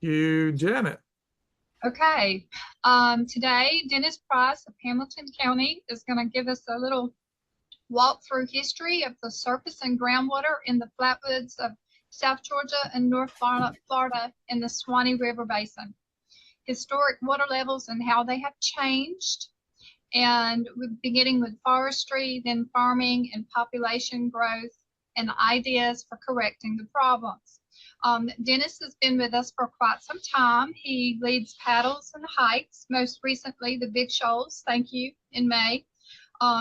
You, Janet. Okay, today Dennis Price of Hamilton County is going to give us a little walk through history of the surface and groundwater in the flatwoods of South Georgia and North Florida in the Swanee River Basin, historic water levels and how they have changed, and beginning with forestry, then farming and population growth, and ideas for correcting the problems. Dennis has been with us for quite some time. He leads Paddles and Hikes, most recently the Big Shoals, thank you, in May.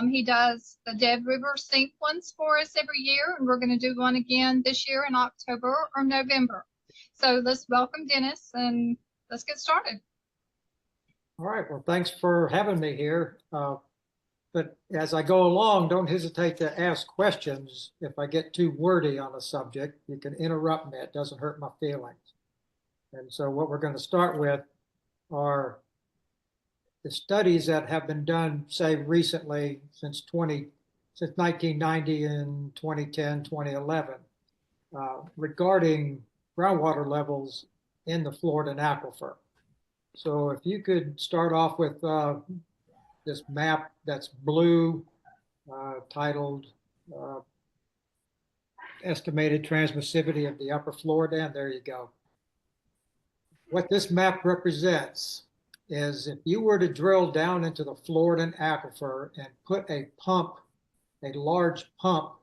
He does the Dead River Sink ones for us every year, and we're going to do one again this year in October or November. So let's welcome Dennis and let's get started. All right, well, thanks for having me here. But as I go along, don't hesitate to ask questions. If I get too wordy on a subject, you can interrupt me. It doesn't hurt my feelings. And so what we're going to start with are the studies that have been done, say, recently since 1990 and 2010, 2011, regarding groundwater levels in the Florida Aquifer. So if you could start off with this map that's blue, titled Estimated Transmissivity of the Upper Florida, and there you go. What this map represents is if you were to drill down into the Florida aquifer and put a pump, a large pump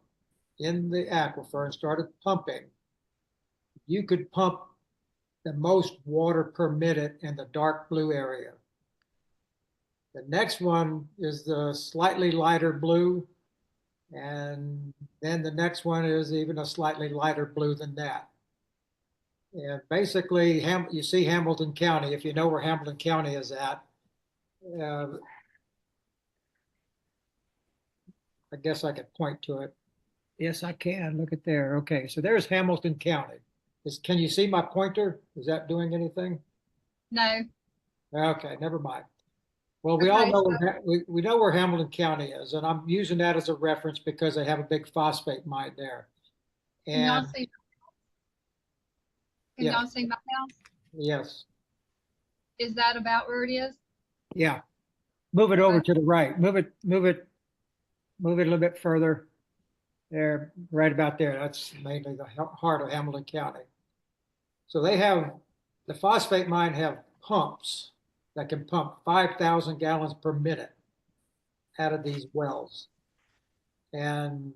in the aquifer and started pumping, you could pump the most water per minute in the dark blue area. The next one is the slightly lighter blue, and then the next one is even a slightly lighter blue than that. And basically, you see Hamilton County, if you know where Hamilton County is at. I guess I could point to it. Yes, I can. Look at there. Okay, so there's Hamilton County. Can you see my pointer? Is that doing anything? No. Okay, never mind. Well, we all know we know where Hamilton County is, and I'm using that as a reference because they have a big phosphate mine there. And can y'all see my house? Yes. Is that about where it is? Yeah. Move it over to the right. Move it a little bit further. There, right about there. That's mainly the heart of Hamilton County. So they have, the phosphate mine have pumps that can pump 5,000 gallons per minute out of these wells. And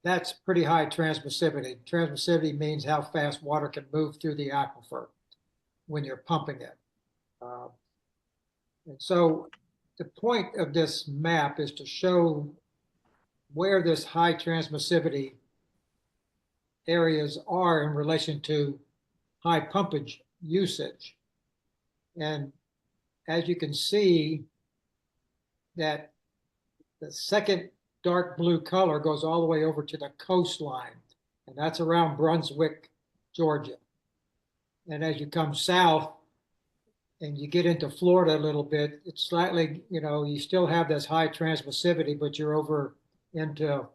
that's pretty high transmissivity. Transmissivity means how fast water can move through the aquifer when you're pumping it. And so the point of this map is to show where this high transmissivity areas are in relation to high pumpage usage. And as you can see, that the second dark blue color goes all the way over to the coastline, and that's around Brunswick, Georgia. And as you come south and you get into Florida a little bit, it's slightly, you still have this high transmissivity, but you're over into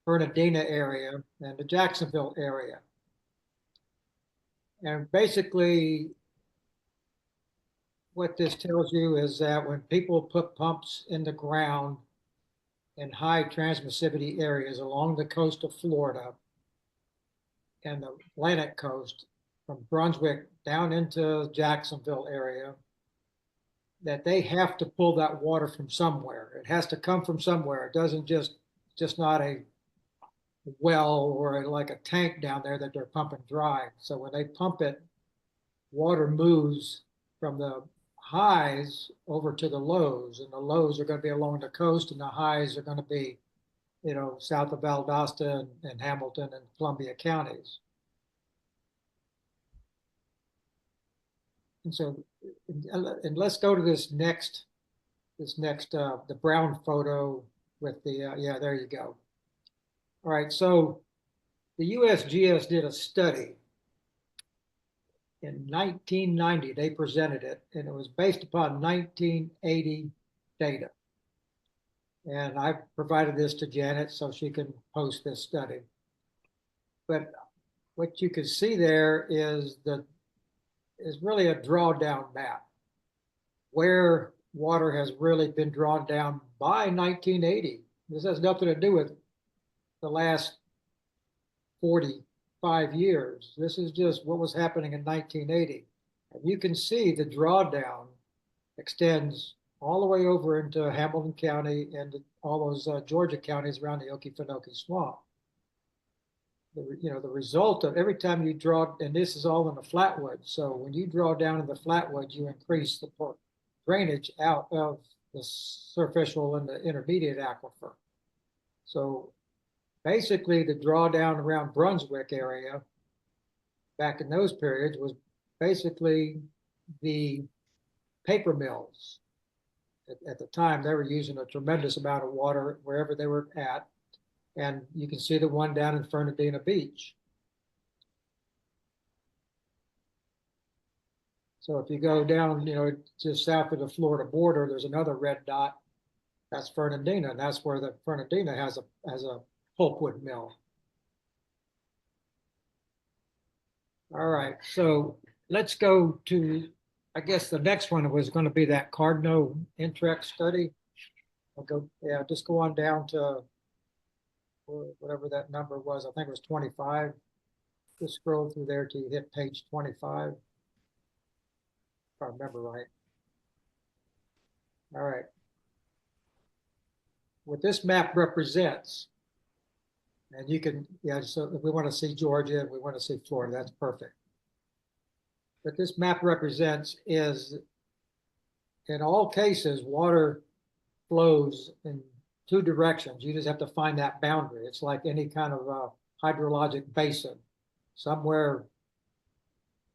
Bernardina area and the Jacksonville area. And basically, what this tells you is that when people put pumps in the ground in high transmissivity areas along the coast of Florida and the Atlantic coast, from Brunswick down into Jacksonville area, that they have to pull that water from somewhere. It has to come from somewhere. It doesn't just not a well or like a tank down there that they're pumping dry. So when they pump it, water moves from the highs over to the lows, and the lows are going to be along the coast, and the highs are going to be, south of Valdosta and Hamilton and Columbia counties. And so, and let's go to this next, the brown photo with the, yeah, there you go. All right, so the USGS did a study in 1990. They presented it, and it was based upon 1980 data. And I provided this to Janet so she can post this study. But what you can see there is the is really a drawdown map where water has really been drawn down by 1980. This has nothing to do with the last 45 years. This is just what was happening in 1980. And you can see the drawdown extends all the way over into Hamilton County and all those Georgia counties around the Okefenokee Swamp. The result of every time you draw, and this is all in the flatwoods. So when you draw down in the flatwoods, you increase the drainage out of the superficial and the intermediate aquifer. So basically the drawdown around Brunswick area back in those periods was basically the paper mills. At the time, they were using a tremendous amount of water wherever they were at. And you can see the one down in Fernandina Beach. So if you go down, just south of the Florida border, there's another red dot. That's Fernandina, and that's where the Fernandina has a pulpwood mill. All right, so let's go to, I guess the next one was going to be that Cardno-Intrex study. Just go on down to whatever that number was. I think it was 25. Just scroll through there till you hit page 25. If I remember right. All right. What this map represents, and you can, so if we want to see Georgia and we want to see Florida, that's perfect. What this map represents is, in all cases, water flows in two directions. You just have to find that boundary. It's like any kind of hydrologic basin. Somewhere,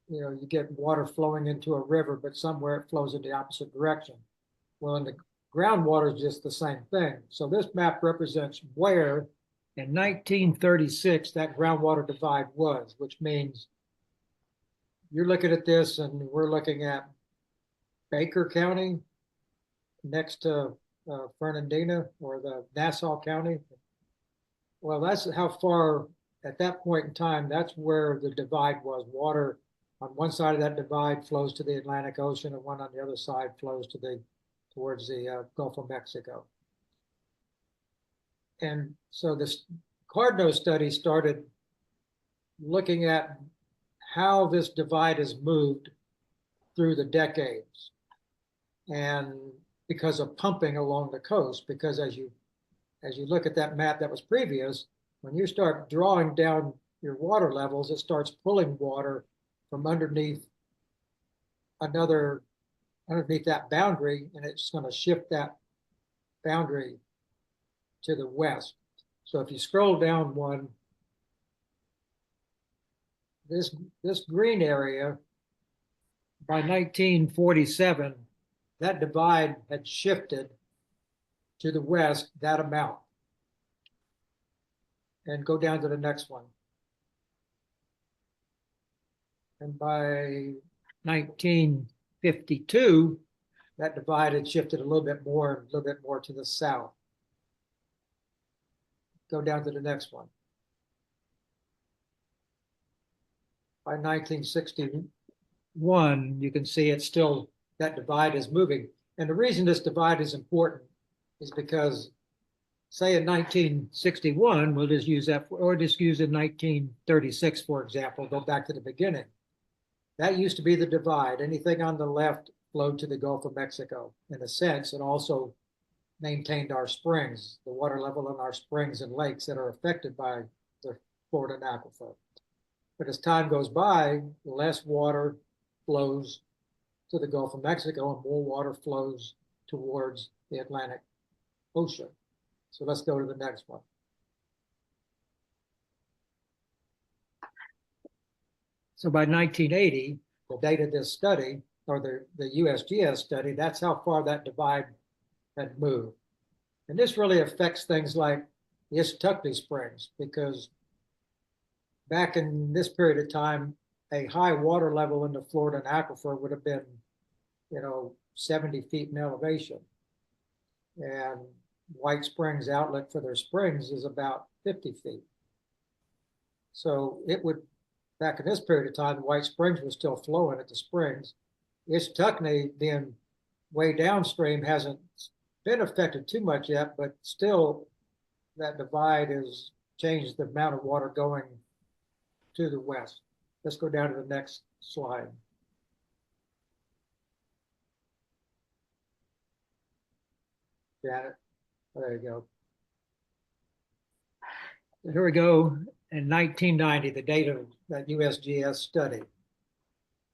you get water flowing into a river, but somewhere it flows in the opposite direction. Well, in the groundwater is just the same thing. So this map represents where in 1936 that groundwater divide was, which means you're looking at this and we're looking at Baker County next to Fernandina or the Nassau County. Well, that's how far at that point in time, that's where the divide was. Water on one side of that divide flows to the Atlantic Ocean and one on the other side flows towards the Gulf of Mexico. And so this Cardno study started looking at how this divide has moved through the decades. And because of pumping along the coast, because as you look at that map that was previous, when you start drawing down your water levels, it starts pulling water from underneath that boundary, and it's going to shift that boundary to the west. So if you scroll down one, this green area, by 1947, that divide had shifted to the west that amount. And go down to the next one. And by 1952, that divide had shifted a little bit more to the south. Go down to the next one. By 1961, you can see it's still, that divide is moving. And the reason this divide is important is because, say in 1961, we'll just use that, or just use in 1936, for example, go back to the beginning. That used to be the divide. Anything on the left flowed to the Gulf of Mexico. In a sense, it also maintained our springs, the water level in our springs and lakes that are affected by the Florida aquifer. But as time goes by, less water flows to the Gulf of Mexico and more water flows towards the Atlantic Ocean. So let's go to the next one. So by 1980, the date of this study, or the USGS study, that's how far that divide had moved. And this really affects things like the Isatucty Springs, because back in this period of time, a high water level in the Florida aquifer would have been, 70 feet in elevation. And White Springs outlet for their springs is about 50 feet. So it would back in this period of time, the White Springs was still flowing at the springs. Ishtuckney being way downstream hasn't been affected too much yet, but still that divide has changed the amount of water going to the west. Let's go down to the next slide. Janet, there you go. Here we go. In 1990, the date of that USGS study.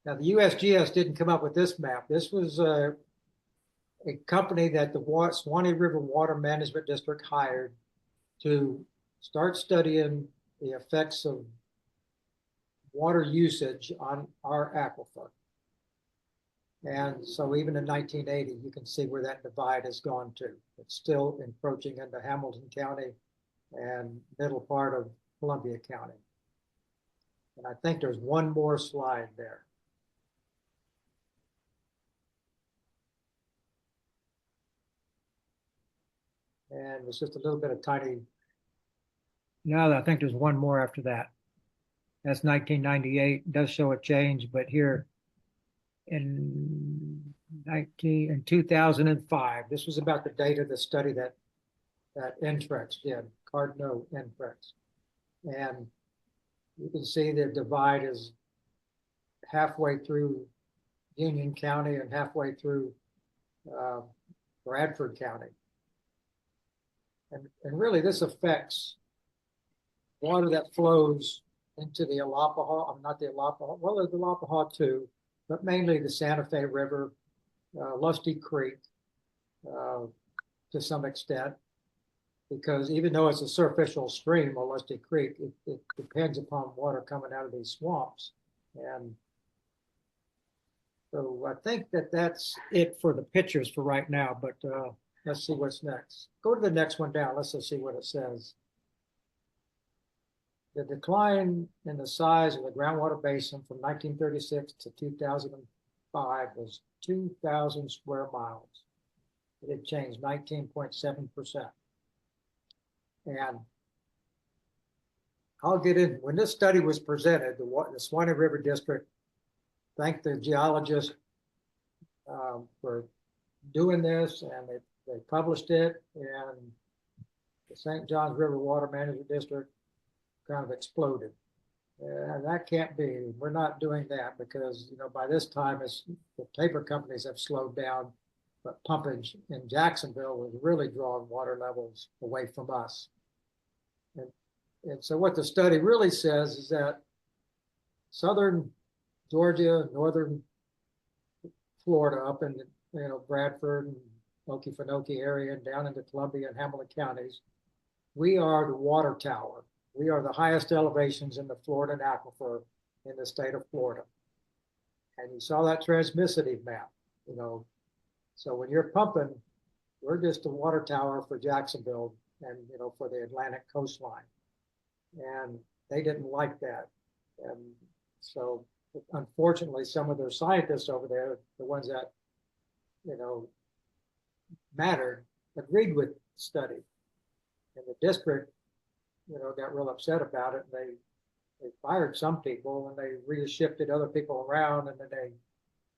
Now, the USGS didn't come up with this map. This was a company that the Swanee River Water Management District hired to start studying the effects of water usage on our aquifer. And so even in 1980, you can see where that divide has gone to. It's still encroaching into Hamilton County and middle part of Columbia County. And I think there's one more slide there. And it's just a little bit of tiny. No, I think there's one more after that. That's 1998. It does show a change, but here in 2005, this was about the date of the study that NTREX did, Cardno NTREX. And you can see the divide is halfway through Union County and halfway through Bradford County. And really this affects water that flows into the Alapaha, not the Alapaha, well, there's the Alapaha too, but mainly the Santa Fe River, Lusty Creek to some extent, because even though it's a surficial stream, or Lusty Creek, it depends upon water coming out of these swamps. And so I think that's it for the pictures for right now, but let's see what's next. Go to the next one down. Let's see what it says. The decline in the size of the groundwater basin from 1936 to 2005 was 2,000 square miles. It had changed 19.7%. And I'll get in, when this study was presented, the Swanee River District thanked the geologist for doing this, and they published it, and the St. Johns River Water Management District kind of exploded. And that can't be. We're not doing that because, you know, by this time the paper companies have slowed down, but pumpage in Jacksonville was really drawing water levels away from us. And so what the study really says is that southern Georgia, northern Florida, up in Bradford and Okefenokee area and down into Columbia and Hamilton counties, we are the water tower. We are the highest elevations in the Florida aquifer in the state of Florida. And you saw that transmissivity map, So when you're pumping, we're just a water tower for Jacksonville and, for the Atlantic coastline. And they didn't like that. And so unfortunately, some of their scientists over there, the ones that, mattered, agreed with the study. And the district, got real upset about it. And they fired some people and they reshifted other people around. And then they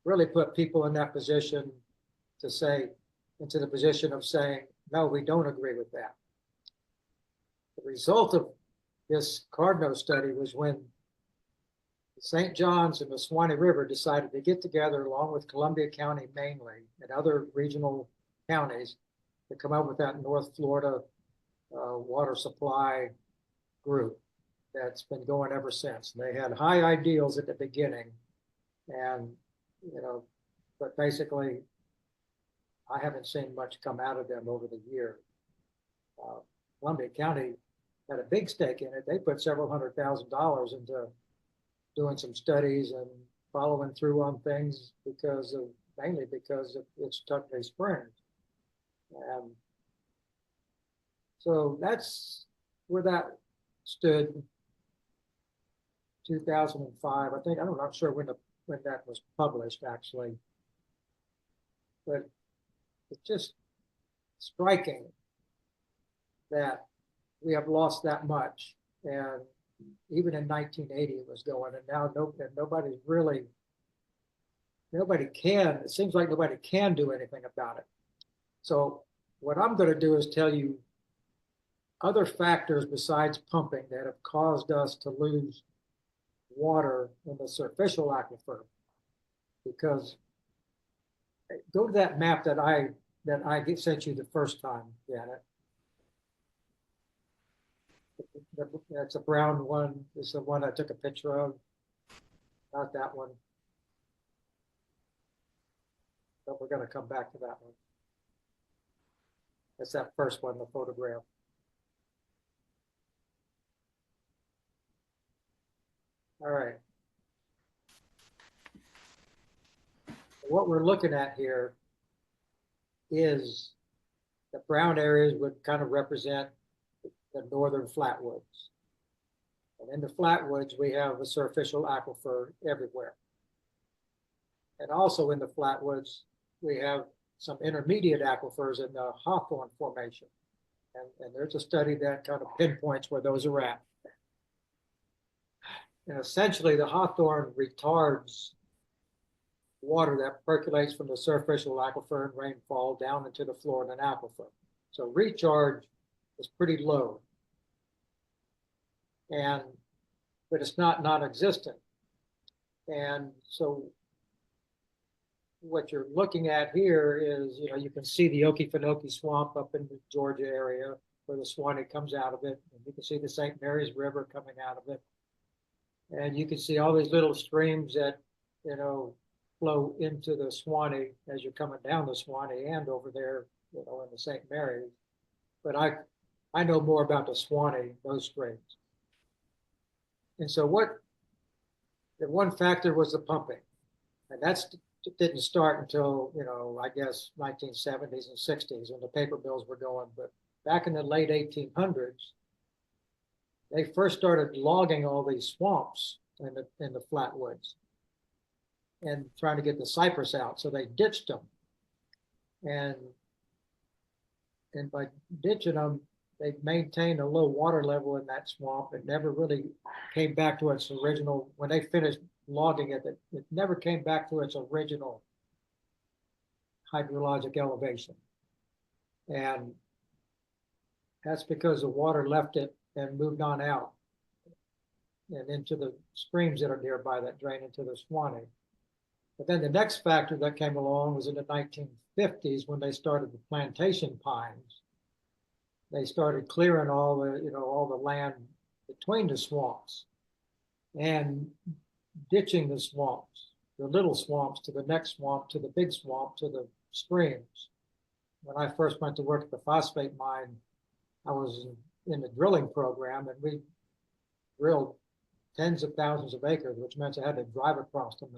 really put people in that position into the position of saying, no, we don't agree with that. The result of this Cardno study was when St. John's and the Swanee River decided to get together along with Columbia County mainly and other regional counties to come up with that North Florida water supply group that's been going ever since. They had high ideals at the beginning and, but basically I haven't seen much come out of them over the year. Columbia County had a big stake in it. They put several $100,000 into doing some studies and following through on things mainly because of Ishtuckney Springs. And so that's where that stood 2005. I'm not sure when that was published actually, but it's just striking that we have lost that much. And Even in 1980, it was going, and now nobody's really, it seems like nobody can do anything about it. So what I'm going to do is tell you other factors besides pumping that have caused us to lose water in the superficial aquifer. Because go to that map that I sent you the first time, Janet. That's a brown one. This is the one I took a picture of. Not that one. But we're going to come back to that one. That's that first one, the photograph. All right. What we're looking at here is the brown areas would kind of represent the northern flatwoods. And in the flatwoods, we have a superficial aquifer everywhere. And also in the flatwoods, we have some intermediate aquifers in the Hawthorne Formation. And there's a study that kind of pinpoints where those are at. And essentially, the Hawthorne retards water that percolates from the superficial aquifer and rainfall down into the Florida aquifer. So recharge is pretty low. But it's not non-existent. And so what you're looking at here is, you can see the Okefenokee Swamp up in the Georgia area where the Swanee comes out of it. And you can see the St. Mary's River coming out of it. And you can see all these little streams that, flow into the Swanee as you're coming down the Swanee and over there, in the St. Mary's. But I know more about the Swanee, those streams. And so the one factor was the pumping. And that didn't start until, I guess 1970s and 60s when the paper mills were going. But back in the late 1800s, they first started logging all these swamps in the flatwoods and trying to get the cypress out. So they ditched them. And by ditching them, they maintained a low water level in that swamp. It never really came back to its original, when they finished logging it, it never came back to its original hydrologic elevation. And that's because the water left it and moved on out and into the streams that are nearby that drain into the Swanee. But then the next factor that came along was in the 1950s when they started the plantation pines. They started clearing all the land between the swamps and ditching the swamps, the little swamps to the next swamp, to the big swamp, to the streams. When I first went to work at the phosphate mine, I was in the drilling program, and we drilled tens of thousands of acres, which meant I had to drive across them.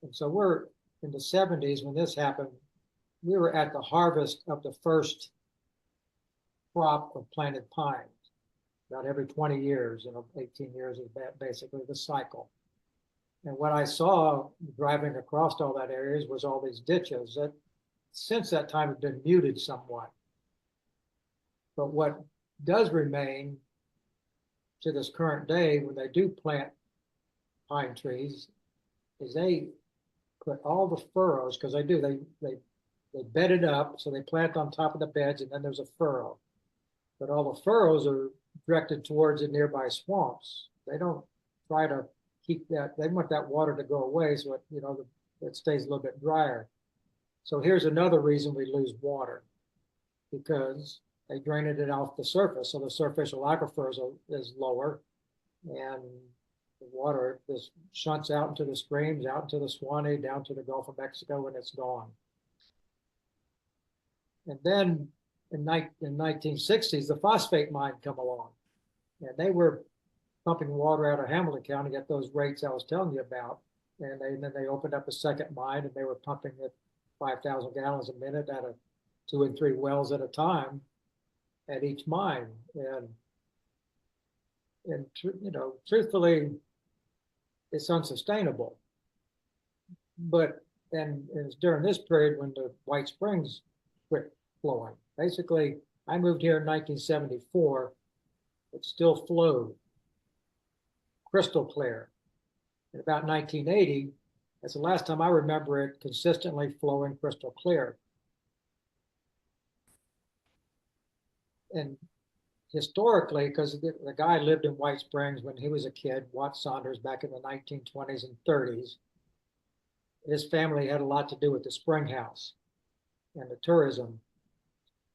And so we're in the 70s when this happened, we were at the harvest of the first crop of planted pines. About every 20 years, 18 years is basically the cycle. And what I saw driving across all that areas was all these ditches that since that time have been muted somewhat. But what does remain to this current day when they do plant pine trees is they put all the furrows, because they bed it up, so they plant on top of the beds and then there's a furrow. But all the furrows are directed towards the nearby swamps. They don't try to keep that, they want that water to go away so it stays a little bit drier. So here's another reason we lose water, because they drain it off the surface, so the superficial aquifer is lower, and the water just shunts out into the streams, out into the Swanee, down to the Gulf of Mexico, and it's gone. And then in 1960s, the phosphate mine come along, and they were pumping water out of Hamilton County at those rates I was telling you about. And then they opened up a second mine, and they were pumping at 5,000 gallons a minute at 2 and 3 wells at a time at each mine. And truthfully, it's unsustainable. But and it's during this period when the White Springs quit flowing. Basically, I moved here in 1974. It still flowed. crystal clear. In about 1980, that's the last time I remember it consistently flowing crystal clear. And historically, because the guy lived in White Springs when he was a kid, Watt Saunders, back in the 1920s and 30s, his family had a lot to do with the spring house and the tourism.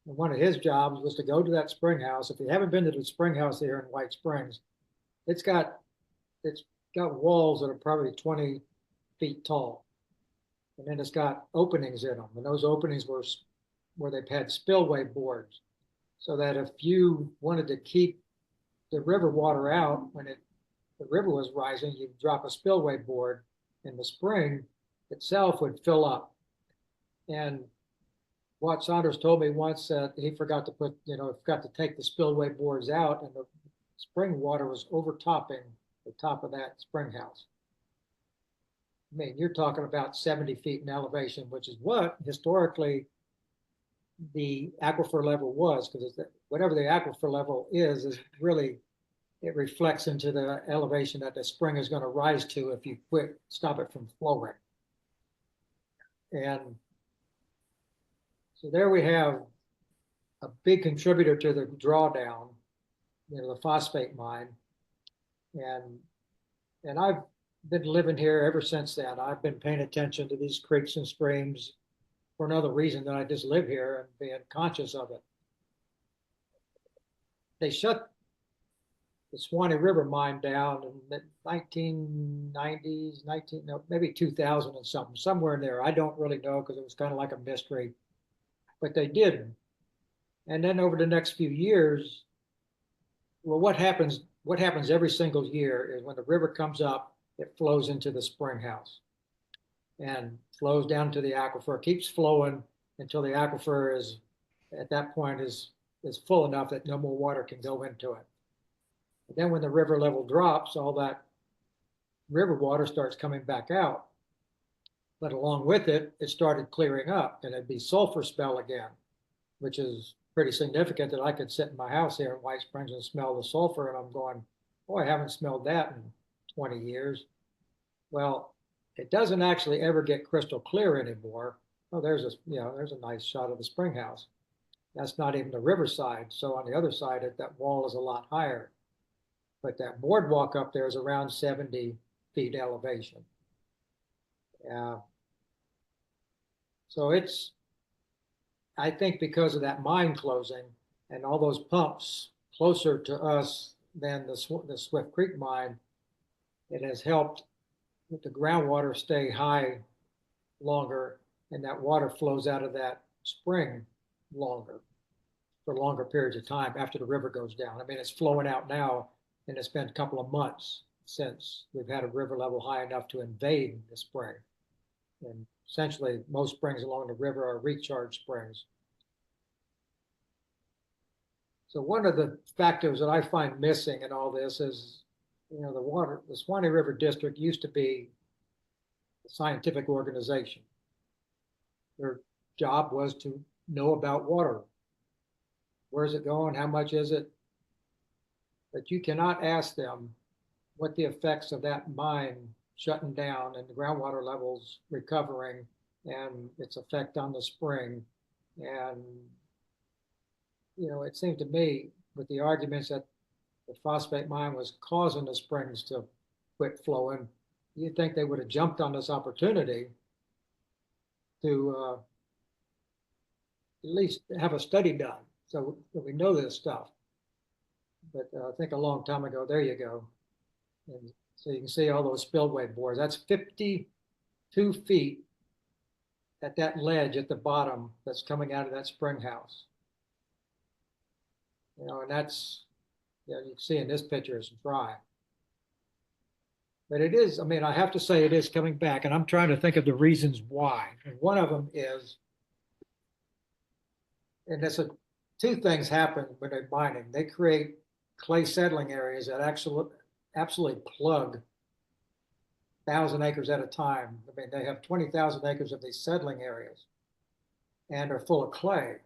And one of his jobs was to go to that spring house. If you haven't been to the spring house here in White Springs, it's got it's got walls that are probably 20 feet tall. And then it's got openings in them. And those openings were where they've had spillway boards. So that if you wanted to keep the river water out when the river was rising, you'd drop a spillway board and the spring itself would fill up. And Watt Saunders told me once that he forgot to forgot to take the spillway boards out, and the spring water was overtopping the top of that spring house. I mean, you're talking about 70 feet in elevation, which is what historically the aquifer level was, because whatever the aquifer level is really, it reflects into the elevation that the spring is going to rise to if you stop it from flowing. And so there we have a big contributor to the drawdown, the phosphate mine. And I've been living here ever since then. I've been paying attention to these creeks and streams for another reason than I just live here and being conscious of it. They shut the Swanee River mine down in the 1990s, maybe 2000 and something, somewhere in there. I don't really know because it was kind of like a mystery, but they did. And then over the next few years, well, what happens every single year is when the river comes up, it flows into the spring house and flows down to the aquifer, keeps flowing until the aquifer is, at that point, is full enough that no more water can go into it. And then when the river level drops, all that river water starts coming back out. But along with it, it started clearing up, and it'd be sulfur spell again, which is pretty significant that I could sit in my house here in White Springs and smell the sulfur, and I'm going, boy, I haven't smelled that in 20 years. Well, it doesn't actually ever get crystal clear anymore. Oh, there's a nice shot of the spring house. That's not even the riverside. So on the other side, that wall is a lot higher. But that boardwalk up there is around 70 feet elevation. So I think because of that mine closing and all those pumps closer to us than the Swift Creek mine, it has helped the groundwater stay high longer, and that water flows out of that spring for longer periods of time after the river goes down. I mean, it's flowing out now, and it's been a couple of months since we've had a river level high enough to invade the spring. And essentially, most springs along the river are recharge springs. So one of the factors that I find missing in all this is, the Swanee River District used to be a scientific organization. Their job was to know about water. Where's it going? How much is it? But you cannot ask them what the effects of that mine shutting down and the groundwater levels recovering and its effect on the spring. And, it seemed to me with the arguments that the phosphate mine was causing the springs to quit flowing, you'd think they would have jumped on this opportunity to at least have a study done so that we know this stuff. But I think a long time ago, there you go. And so you can see all those spillway boards. That's 52 feet at that ledge at the bottom that's coming out of that spring house. And that's, you can see in this picture it's dry. But it is, I have to say it is coming back, and I'm trying to think of the reasons why. And one of them is, and two things happen when they're mining. They create clay settling areas that absolutely plug 1,000 acres at a time. They have 20,000 acres of these settling areas and are full of clay.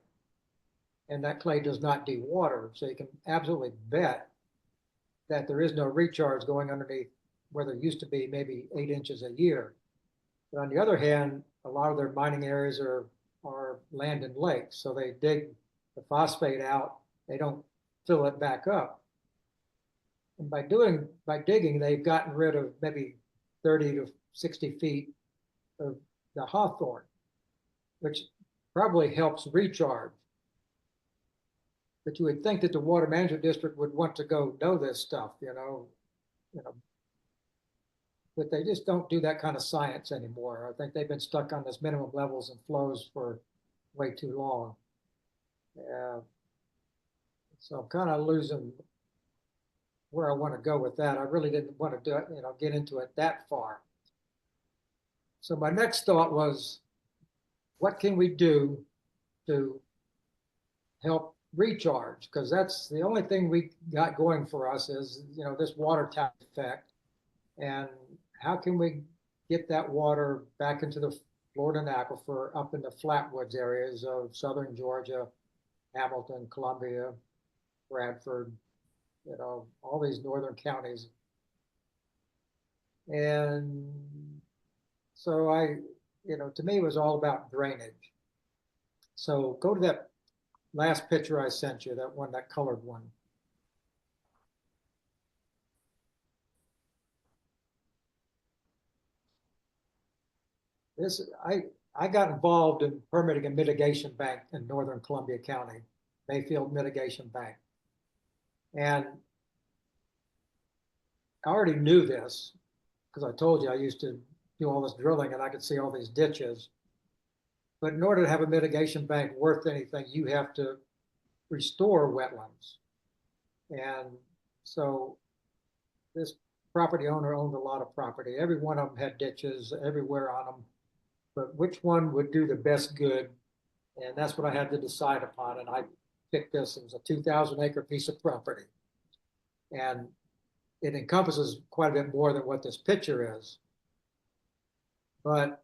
And that clay does not dewater. So you can absolutely bet that there is no recharge going underneath where there used to be maybe 8 inches a year. But on the other hand, a lot of their mining areas are land and lakes, so they dig the phosphate out, they don't fill it back up. And by digging, they've gotten rid of maybe 30 to 60 feet of the hawthorn, which probably helps recharge. But you would think that the water management district would want to go know this stuff, but they just don't do that kind of science anymore. I think they've been stuck on this minimum levels and flows for way too long. So I'm kind of losing where I want to go with that. I really didn't want to do it, get into it that far. So my next thought was, what can we do to help recharge? Because that's the only thing we got going for us is, this water tap effect. And how can we get that water back into the Florida aquifer up in the flatwoods areas of southern Georgia, Hamilton, Columbia, Bradford, all these northern counties. And so to me, it was all about drainage. So go to that last picture I sent you, that colored one. I got involved in permitting a mitigation bank in northern Columbia County, Mayfield Mitigation Bank. And I already knew this because I told you I used to do all this drilling and I could see all these ditches. But in order to have a mitigation bank worth anything, you have to restore wetlands. And so this property owner owned a lot of property. Every one of them had ditches everywhere on them. But which one would do the best good? And that's what I had to decide upon. And I picked this. It was a 2,000-acre piece of property. And it encompasses quite a bit more than what this picture is. But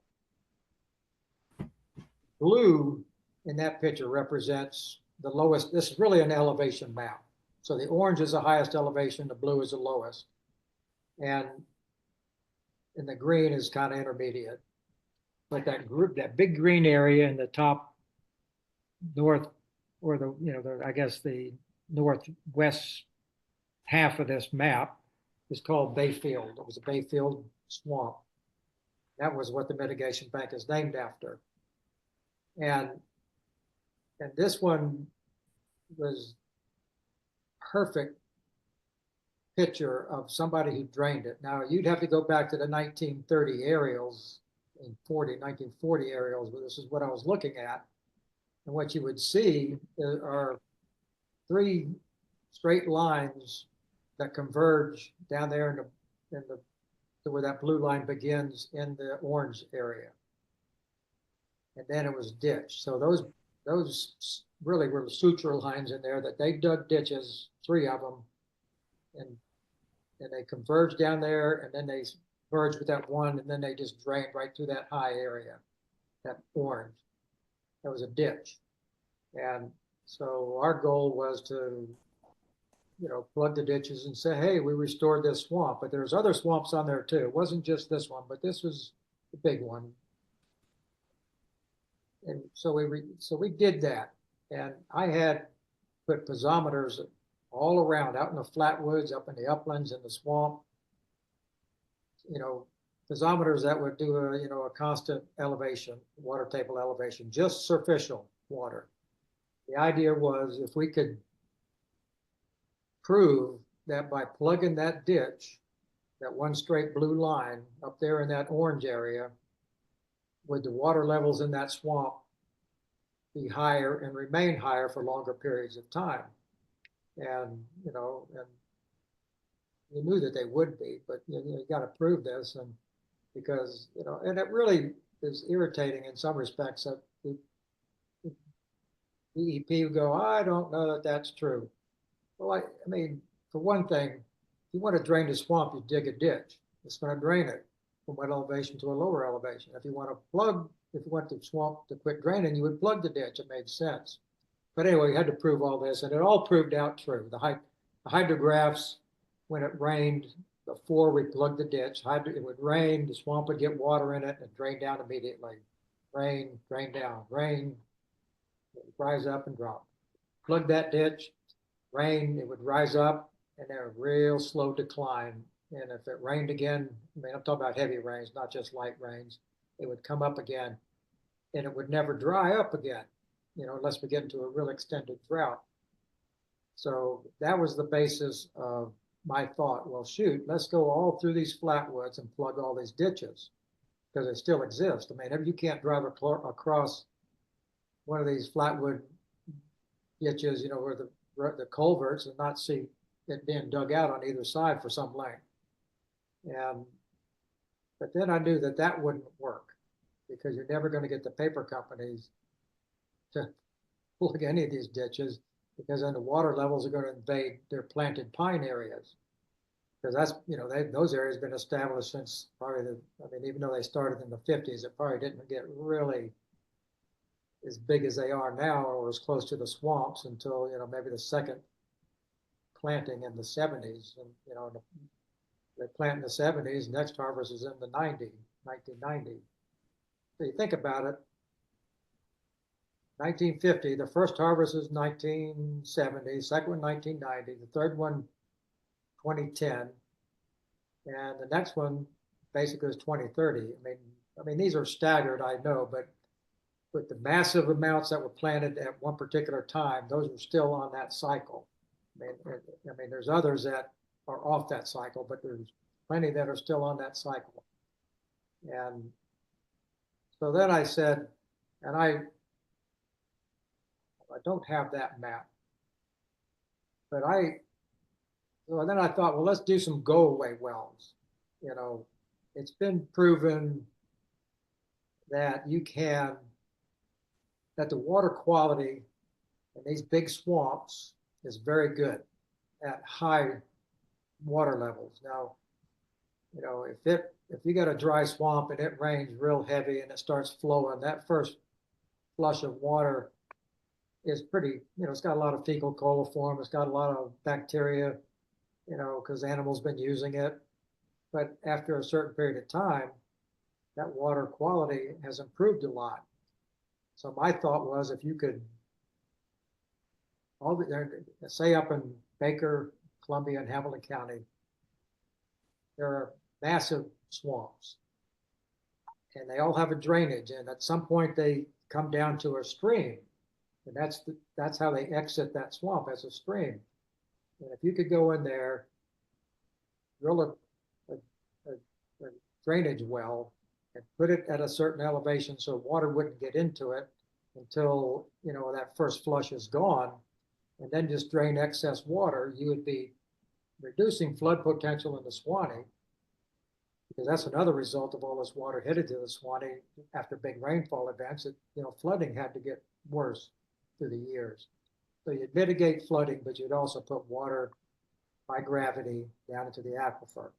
blue in that picture represents the lowest. This is really an elevation map. So the orange is the highest elevation, the blue is the lowest. And the green is kind of intermediate. But that big green area in the top north, or I guess the northwest half of this map is called Bayfield. It was a Bayfield swamp. That was what the mitigation bank is named after. And this one was perfect picture of somebody who drained it. Now you'd have to go back to the 1930 aerials, 1940 aerials, but this is what I was looking at. And what you would see are 3 straight lines that converge down there to where that blue line begins in the orange area. And then it was ditch. So those really were suture lines in there that they dug ditches, 3 of them, and they converged down there, and then they merged with that one, and then they just drained right through that high area, that orange. That was a ditch. And so our goal was to, plug the ditches and say, hey, we restored this swamp, but there's other swamps on there too. It wasn't just this one, but this was the big one. And so we did that. And I had put piezometers all around, out in the flatwoods, up in the uplands, in the swamp. Piezometers that would do a constant elevation, water table elevation, just superficial water. The idea was if we could prove that by plugging that ditch, that one straight blue line up there in that orange area, would the water levels in that swamp be higher and remain higher for longer periods of time. And you knew that they would be, but you got to prove this, and because and it really is irritating in some respects that the DEP would go, I don't know that that's true. Well, I mean, for one thing, if you want to drain the swamp, you dig a ditch. It's going to drain it from one elevation to a lower elevation. If you want the swamp to quit draining, you would plug the ditch. It made sense. But anyway, you had to prove all this, and it all proved out true. The hydrographs, when it rained, before we plugged the ditch, it would rain, the swamp would get water in it and drain down immediately. Rain, drain down, rain, rise up and drop. Plug that ditch, rain, it would rise up and then a real slow decline. And if it rained again, I mean, I'm talking about heavy rains, not just light rains, it would come up again and it would never dry up again, unless we get into a real extended drought. So that was the basis of my thought. Well, shoot, let's go all through these flatwoods and plug all these ditches because they still exist. I mean, you can't drive across one of these flatwood ditches, where the culverts and not see it being dug out on either side for some length. But then I knew that that wouldn't work because you're never going to get the paper companies to plug any of these ditches because then the water levels are going to invade their planted pine areas. Because that's, those areas have been established since probably even though they started in the 50s, it probably didn't get really as big as they are now or as close to the swamps until, maybe the second planting in the 70s. And, they plant in the 70s, next harvest is in the 1990. So you think about it, 1950, the first harvest is 1970, second one 1990, the third one 2010, and the next one basically is 2030. I mean these are staggered, I know, but with the massive amounts that were planted at one particular time, those are still on that cycle. I mean there's others that are off that cycle, but there's plenty that are still on that cycle. And so then I said, and I don't have that map, but so then I thought, well, let's do some go away wells. It's been proven that that the water quality in these big swamps is very good at high water levels. Now, if you got a dry swamp and it rains real heavy and it starts flowing, that first flush of water is pretty, it's got a lot of fecal coliform, it's got a lot of bacteria, because animals been using it. But after a certain period of time, that water quality has improved a lot. So my thought was if you could, say up in Baker, Columbia, and Hamilton County, there are massive swamps and they all have a drainage, and at some point they come down to a stream, and that's how they exit that swamp, as a stream. And if you could go in there, drill a drainage well and put it at a certain elevation so water wouldn't get into it until that first flush is gone, and then just drain excess water, you would be reducing flood potential in the Swanee, because that's another result of all this water headed to the Swanee after big rainfall events. Flooding had to get worse through the years. So you'd mitigate flooding, but you'd also put water by gravity down into the aquifer.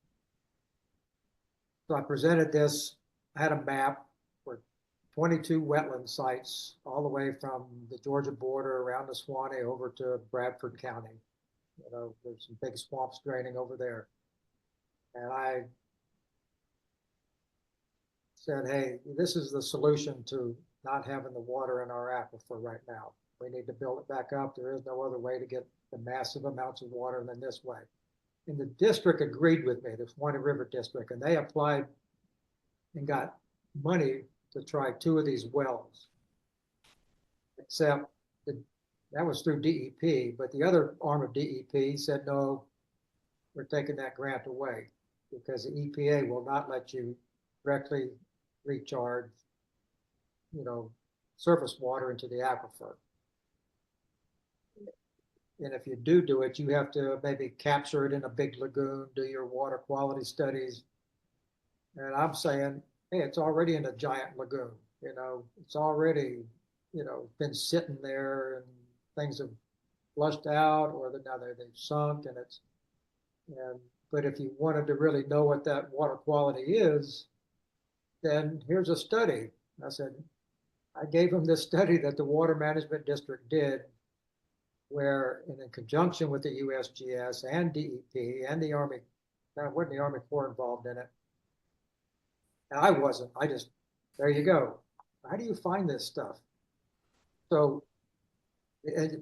So I presented this, I had a map for 22 wetland sites all the way from the Georgia border around the Swanee over to Bradford County. There's some big swamps draining over there. And I said, hey, this is the solution to not having the water in our aquifer right now. We need to build it back up. There is no other way to get the massive amounts of water than this way. And the district agreed with me, the Swanee River District, and they applied and got money to try 2 of these wells. Except that was through DEP, but the other arm of DEP said, no, we're taking that grant away because the EPA will not let you directly recharge, surface water into the aquifer. And if you do it, you have to maybe capture it in a big lagoon, do your water quality studies. And I'm saying, hey, it's already in a giant lagoon. It's already, been sitting there and things have flushed out, or now they've sunk, but if you wanted to really know what that water quality is, then here's a study. I said, I gave them this study that the Water Management District did where in conjunction with the USGS and DEP and the Army, wasn't the Army Corps involved in it? And I wasn't. I just, there you go. How do you find this stuff? So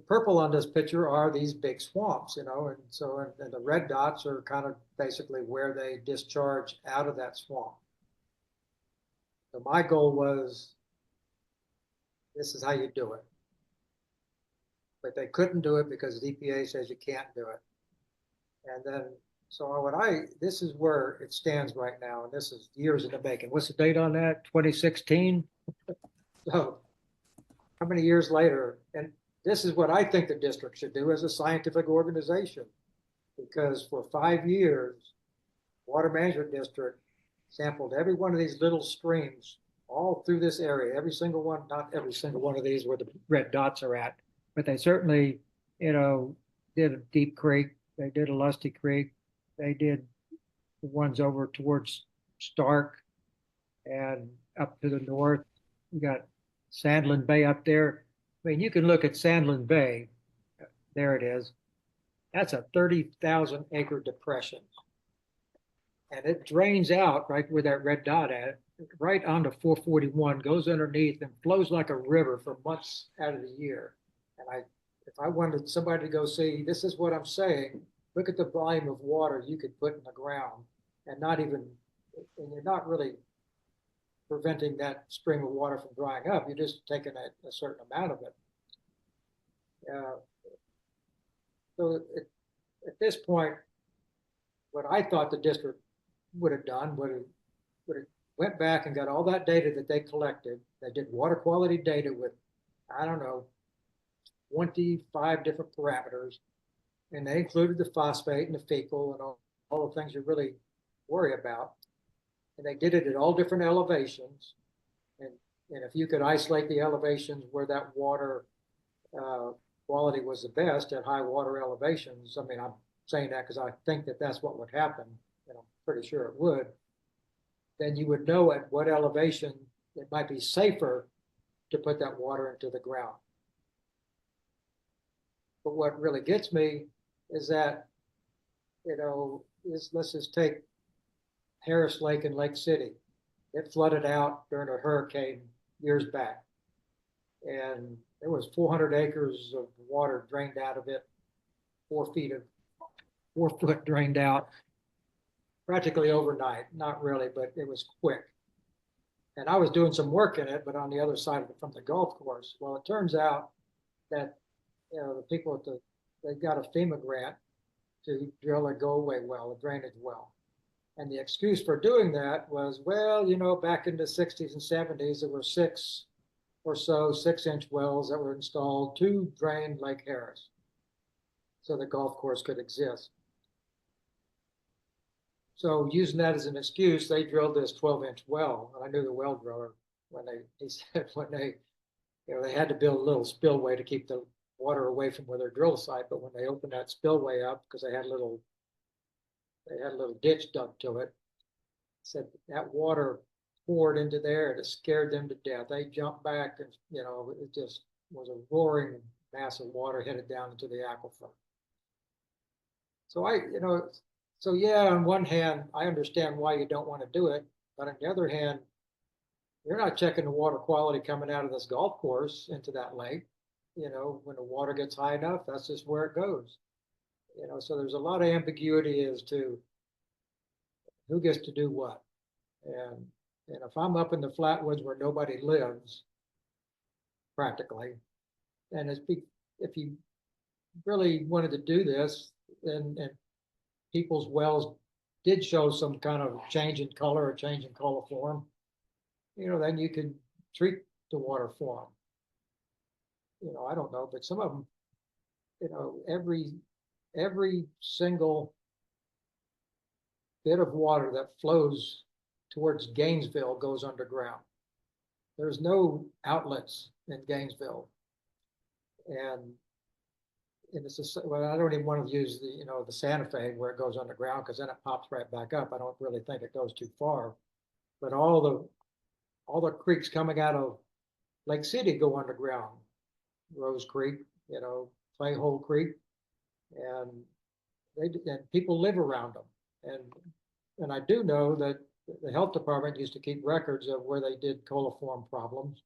purple on this picture are these big swamps, and so and the red dots are kind of basically where they discharge out of that swamp. So my goal was, this is how you do it. But they couldn't do it because the EPA says you can't do it. And then, so this is where it stands right now, and this is years in the making. What's the date on that? 2016? So how many years later? And this is what I think the district should do as a scientific organization, because for 5 years, Water Management District sampled every one of these little streams all through this area, every single one, not every single one of these where the red dots are at, but they certainly, did a Deep Creek, they did a Lusty Creek, they did the ones over towards Stark and up to the north. We got Sandland Bay up there. I mean, you can look at Sandland Bay. There it is. That's a 30,000 acre depression. And it drains out right where that red dot at, right onto 441, goes underneath and flows like a river for months out of the year. And if I wanted somebody to go see, this is what I'm saying, look at the volume of water you could put in the ground and you're not really preventing that stream of water from drying up. You're just taking a certain amount of it. So at this point, what I thought the district would have done would have went back and got all that data that they collected. They did water quality data with, I don't know, 25 different parameters, and they included the phosphate and the fecal and all the things you really worry about. And they did it at all different elevations. And if you could isolate the elevations where that water quality was the best at high water elevations, I mean, I'm saying that because I think that that's what would happen, and I'm pretty sure it would, then you would know at what elevation it might be safer to put that water into the ground. But what really gets me is that, let's just take Harris Lake in Lake City. It flooded out during a hurricane years back. And there was 400 acres of water drained out of it, 4 foot drained out, practically overnight. Not really, but it was quick. And I was doing some work in it, but on the other side of it from the golf course. Well, it turns out that the people they got a FEMA grant to drill a go-away well, a drainage well. And the excuse for doing that was, well, back in the 60s and 70s, there were 6 or so 6-inch wells that were installed to drain Lake Harris so the golf course could exist. So using that as an excuse, they drilled this 12-inch well. And I knew the well driller he said they had to build a little spillway to keep the water away from where their drill site. But when they opened that spillway up, because they had a little ditch dug to it, said that water poured into there and it scared them to death. They jumped back and, it just was a roaring mass of water headed down into the aquifer. So yeah, on one hand, I understand why you don't want to do it, but on the other hand, you're not checking the water quality coming out of this golf course into that lake. When the water gets high enough, that's just where it goes. So there's a lot of ambiguity as to who gets to do what. And if I'm up in the flatwoods where nobody lives, practically, and if you really wanted to do this, and people's wells did show some kind of change in color or change in coliform, then you could treat the water for them. I don't know, but some of them, every single bit of water that flows towards Gainesville goes underground. There's no outlets in Gainesville. And well, I don't even want to use the Santa Fe where it goes underground, because then it pops right back up. I don't really think it goes too far. But all the creeks coming out of Lake City go underground. Rose Creek, Clay Hole Creek, and and people live around them. And I do know that the health department used to keep records of where they did coliform problems.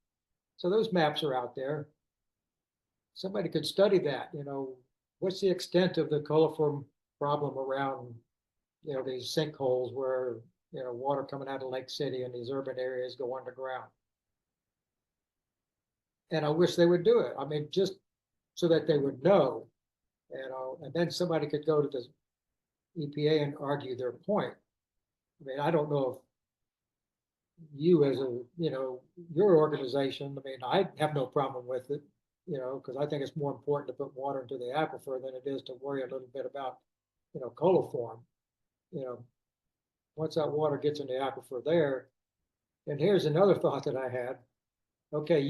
So those maps are out there. Somebody could study that, what's the extent of the coliform problem around, these sinkholes where, water coming out of Lake City and these urban areas go underground. And I wish they would do it. I mean, just so that they would know, and then somebody could go to the EPA and argue their point. I mean, I don't know if you as your organization, I mean, I have no problem with it, because I think it's more important to put water into the aquifer than it is to worry a little bit about, coliform. Once that water gets in the aquifer there, and here's another thought that I had. Okay,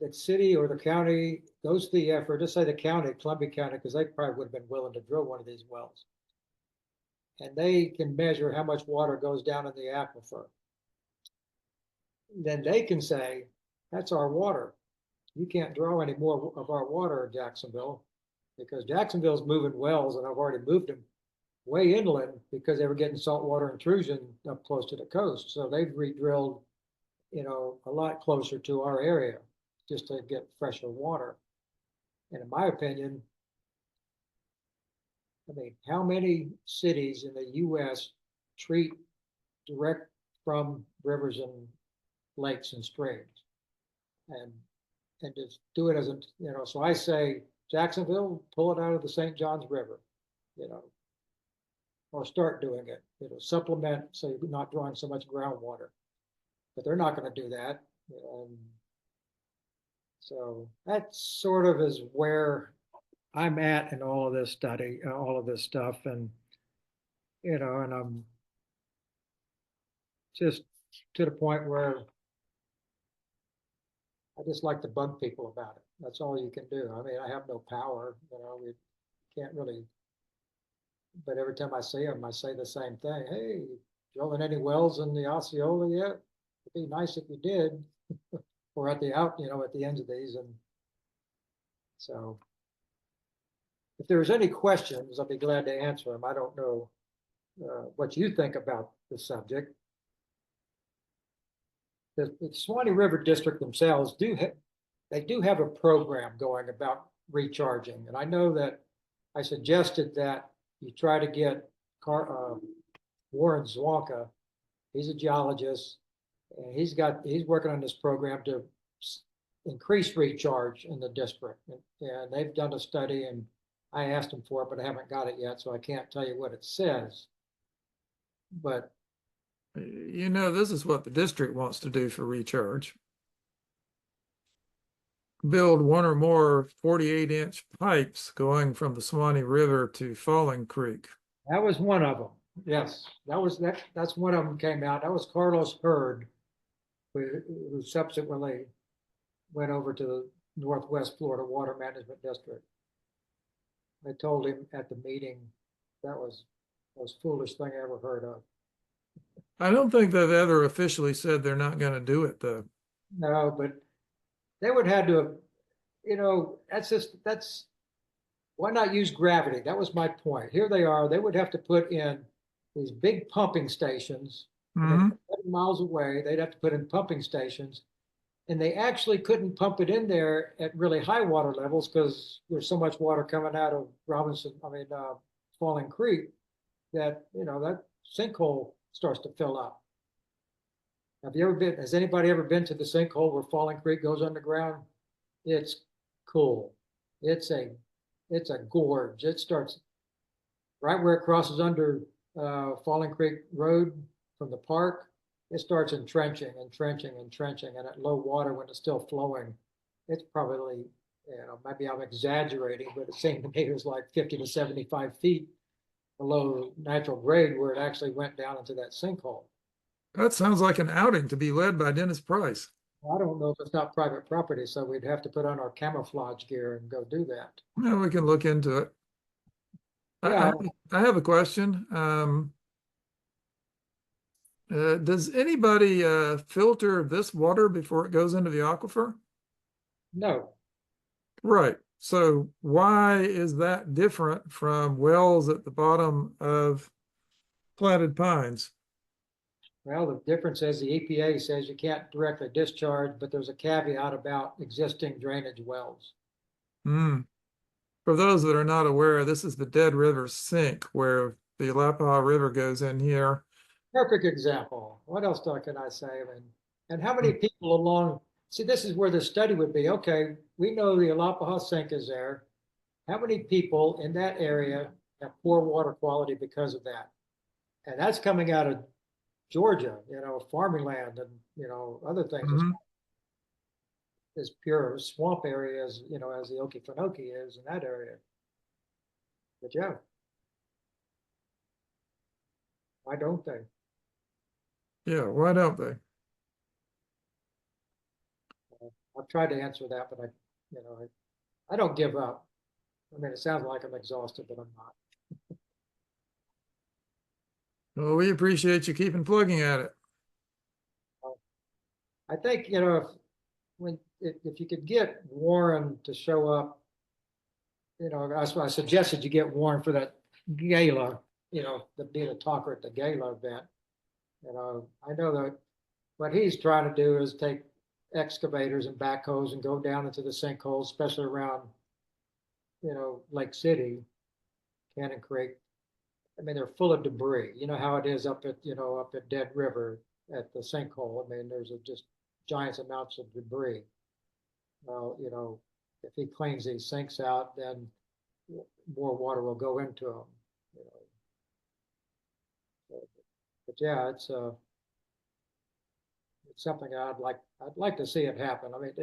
the city or the county goes to the effort, just say the county, Columbia County, because they probably would have been willing to drill one of these wells. And they can measure how much water goes down in the aquifer. Then they can say, that's our water. You can't draw any more of our water in Jacksonville, because Jacksonville's moving wells, and I've already moved them way inland because they were getting saltwater intrusion up close to the coast. So they've re-drilled, a lot closer to our area just to get fresher water. And in my opinion, I mean, how many cities in the US treat direct from rivers and lakes and streams? And just do it as a, so I say, Jacksonville, pull it out of the St. Johns River, or start doing it, supplement so you're not drawing so much groundwater. But they're not going to do that. So that sort of is where I'm at in all of this study, all of this stuff. And, and I'm just to the point where I just like to bug people about it. That's all you can do. I mean, I have no power, we can't really, but every time I see them, I say the same thing. Hey, drilling any wells in the Osceola yet? It'd be nice if you did, or at the at the ends of these. And so if there's any questions, I'll be glad to answer them. I don't know what you think about the subject. The Suwannee River District themselves do have a program going about recharging. And I know that I suggested that you try to get Warren Zwonka. He's a geologist, and he's working on this program to increase recharge in the district. And they've done a study, and I asked them for it, but I haven't got it yet, so I can't tell you what it says. But this is what the district wants to do for recharge. Build one or more 48-inch pipes going from the Suwannee River to Falling Creek. That was one of them. Yes, that's one of them came out. That was Carlos Hurd, who subsequently went over to the Northwest Florida Water Management District. I told him at the meeting that was the most foolish thing I ever heard of. I don't think they've ever officially said they're not going to do it, though. No, but they would have to, that's why not use gravity? That was my point. Here they are. They would have to put in these big pumping stations. Mm-hmm. 7 miles away. They'd have to put in pumping stations. And they actually couldn't pump it in there at really high water levels because there's so much water coming out of Falling Creek that, that sinkhole starts to fill up. Has anybody ever been to the sinkhole where Falling Creek goes underground? It's cool. It's a gorge. It starts right where it crosses under Falling Creek Road from the park. It starts entrenching and trenching and trenching, and at low water when it's still flowing, it's probably, maybe I'm exaggerating, but it seemed to me it was like 50 to 75 feet below natural grade where it actually went down into that sinkhole. That sounds like an outing to be led by Dennis Price. I don't know if it's not private property, so we'd have to put on our camouflage gear and go do that. Well, we can look into it. Yeah. I have a question. Does anybody filter this water before it goes into the aquifer? No. Right. So why is that different from wells at the bottom of platted pines? Well, the difference is the EPA says you can't directly discharge, but there's a caveat about existing drainage wells. Hmm. For those that are not aware, this is the Dead River Sink where the Alapaha River goes in here. Perfect example. What else can I say? I mean, and how Hmm. many people along, see, this is where the study would be. Okay, we know the Alapaha sink is there. How many people in that area have poor water quality because of that? And that's coming out of Georgia, farming land and, other things Mhm. as pure swamp area as, as the Okefenokee is in that area. But yeah, why don't they? Yeah, why don't they? I've tried to answer that, but I don't give up. I mean, it sounds like I'm exhausted, but I'm not. Well, we appreciate you keeping plugging at it. I think, if you could get Warren to show up, that's why I suggested you get Warren for that gala, to be the talker at the gala event. I know that what he's trying to do is take excavators and backhoes and go down into the sinkholes, especially around, Lake City, Cannon Creek. I mean, they're full of debris. You know how it is up at Dead River at the sinkhole. I mean, there's just giant amounts of debris. Well, if he cleans these sinks out, then more water will go into them. You know, but yeah, it's something I'd like to see it happen. I mean,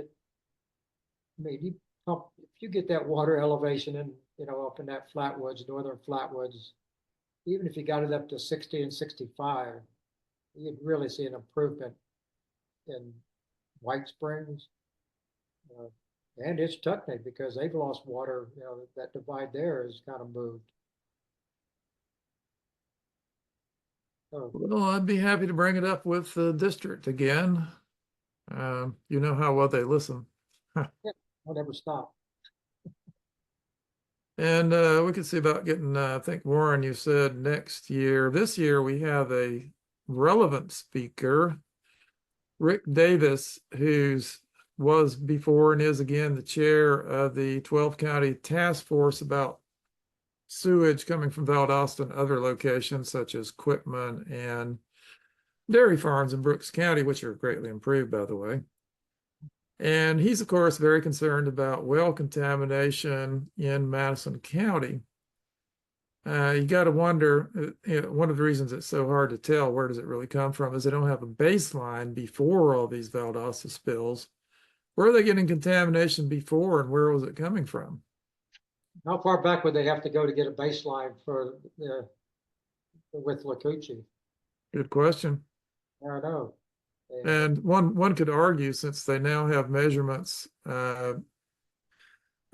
you pump, if you get that water elevation in, up in that flatwoods, northern flatwoods, even if you got it up to 60 and 65, you'd really see an improvement in White Springs, uh, and it's Tuckney because they've lost water. That divide there has kind of moved. So Well, I'd be happy to bring it up with the district again. You know how well they listen. yeah, I'll never stop. And we could see about getting, I think, Warren, you said next year. This year, we have a relevant speaker, Rick Davis, who's was before and is again the chair of the 12 County Task Force about sewage coming from Valdosta and other locations such as Quitman and dairy farms in Brooks County, which are greatly improved, by the way. And he's, of course, very concerned about well contamination in Madison County. You got to wonder, one of the reasons it's so hard to tell where does it really come from is they don't have a baseline before all these Valdosta spills. Where are they getting contamination before and where was it coming from? How far back would they have to go to get a baseline for with Lacucci? Good question. I don't know. And one could argue, since they now have measurements, they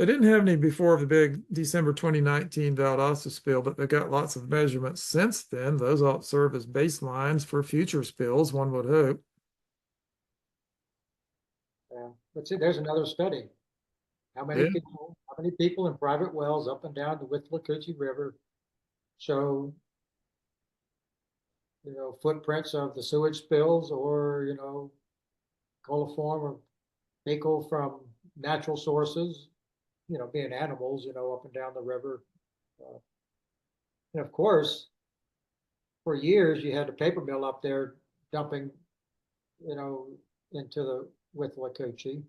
didn't have any before the big December 2019 Valdosta spill, but they got lots of measurements since then. Those ought to serve as baselines for future spills, one would hope. But see, there's another study. How many Yeah. people? How many people in private wells up and down the Withlacoochee River show, footprints of the sewage spills, or coliform or fecal from natural sources, being animals, up and down the river. And of course, for years you had a paper mill up there dumping, into the Withlacoochee.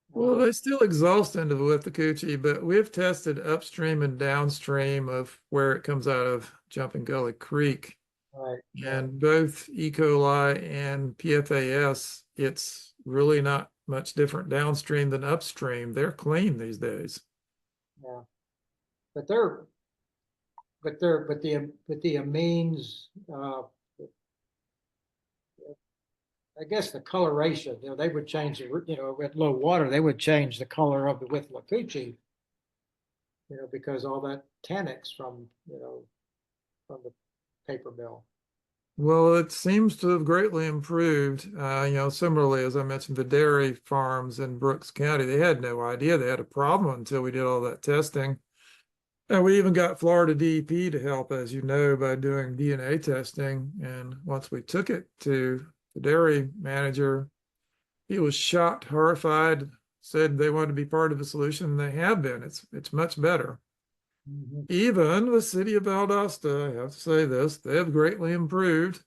Well, they still exhaust into the Withlacoochee, but we've tested upstream and downstream of where it comes out of Jumping Gully Creek. Right. And both E. coli and PFAS, it's really not much different downstream than upstream. They're clean these days. Yeah. But the amines, I guess the coloration, they would change at low water, they would change the color of the Withlacoochee, because all that tannins from the paper mill. Well, it seems to have greatly improved. Similarly, as I mentioned, the dairy farms in Brooks County, they had no idea they had a problem until we did all that testing. And we even got Florida DEP to help, as you know, by doing DNA testing. And once we took it to the dairy manager, he was shocked, horrified, said they wanted to be part of the solution, and they have been. It's much better. Mhm. Even the city of Valdosta, I have to say this, they have greatly improved,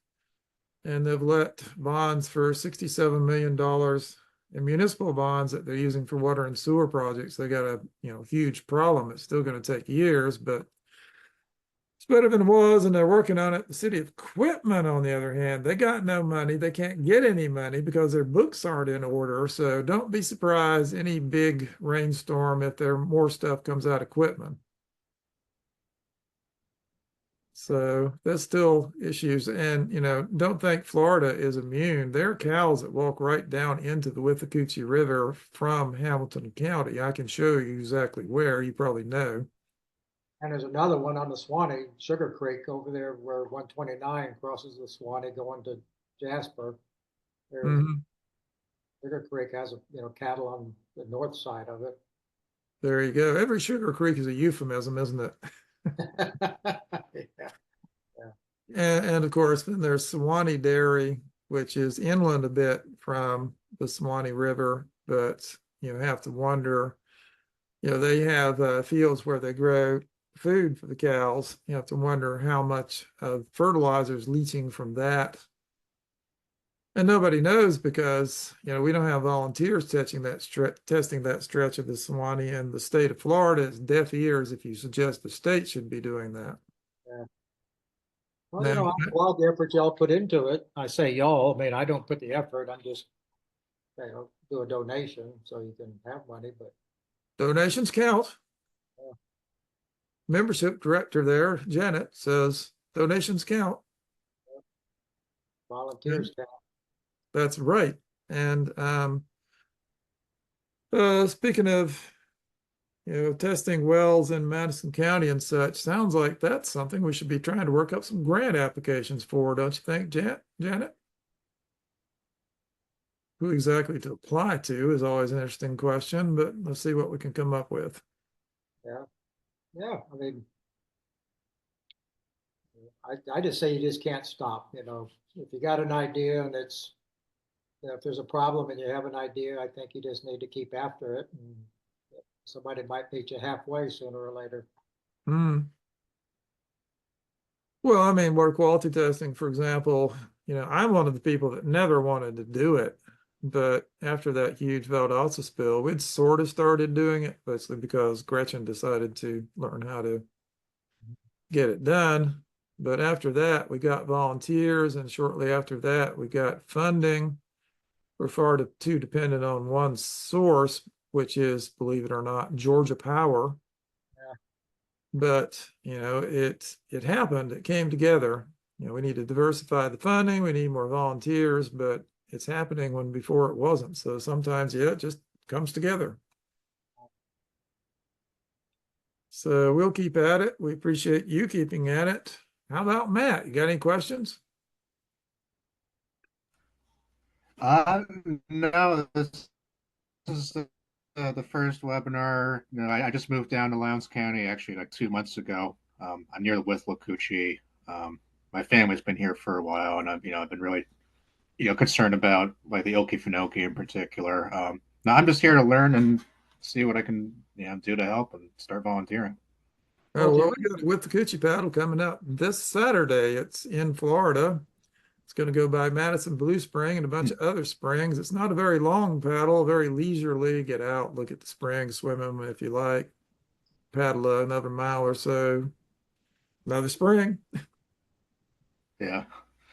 and they've let bonds for $67 million in municipal bonds that they're using for water and sewer projects. They got a huge problem. It's still going to take years, but it's better than it was, and they're working on it. The city of Quitman, on the other hand, they got no money. They can't get any money because their books aren't in order. So don't be surprised any big rainstorm if there more stuff comes out of Quitman. So there's still issues. And, don't think Florida is immune. There are cows that walk right down into the Withlacoochee River from Hamilton County. I can show you exactly where. You probably know. And there's another one on the Swanee, Sugar Creek over there where 129 crosses the Swanee going to Jasper. There's Mhm. Sugar Creek has, cattle on the north side of it. There you go. Every Sugar Creek is a euphemism, isn't it? Yeah. And of course, then there's Suwannee Dairy, which is inland a bit from the Suwannee River, but you have to wonder, they have fields where they grow food for the cows. You have to wonder how much of fertilizer is leaching from that. And nobody knows because, we don't have volunteers testing that stretch of the Suwannee, and the state of Florida is deaf ears if you suggest the state should be doing that. Yeah. Well, Now, I'm glad the effort y'all put into it. I say y'all, I mean, I don't put the effort. I'm just, do a donation so you can have money, but donations count. Yeah. Membership director there, Janet, says donations count. volunteers count. That's right. And speaking of, testing wells in Madison County and such, sounds like that's something we should be trying to work up some grant applications for, don't you think, Janet? Who exactly to apply to is always an interesting question, but let's see what we can come up with. Yeah. Yeah. I mean, I just say you just can't stop, if you got an idea and it's, if there's a problem and you have an idea, I think you just need to keep after it, and somebody might meet you halfway sooner or later. Hmm. Well, I mean, water quality testing, for example, I'm one of the people that never wanted to do it. But after that huge Valdosta spill, we'd sort of started doing it, basically because Gretchen decided to learn how to get it done. But after that, we got volunteers, and shortly after that, we got funding. We're far too dependent on one source, which is, believe it or not, Georgia Power. Yeah. But it happened. It came together. We need to diversify the funding. We need more volunteers, but it's happening when before it wasn't. So sometimes, it just comes together. So we'll keep at it. We appreciate you keeping at it. How about Matt? You got any questions? Uh, no, this is the first webinar. I just moved down to Lowndes County actually like 2 months ago. I'm near the Withlacoochee. My family's been here for a while, and I've been really, concerned about like the Okefenokee in particular. Now I'm just here to learn and see what I can, do to help and start volunteering. Oh, Well, well, we got with the Coochie Paddle coming up this Saturday. It's in Florida. It's going to go by Madison Blue Spring and a bunch of other springs. It's not a very long paddle, very leisurely. Get out, look at the springs, swim them if you like. Paddle another mile or so. Another spring. Yeah.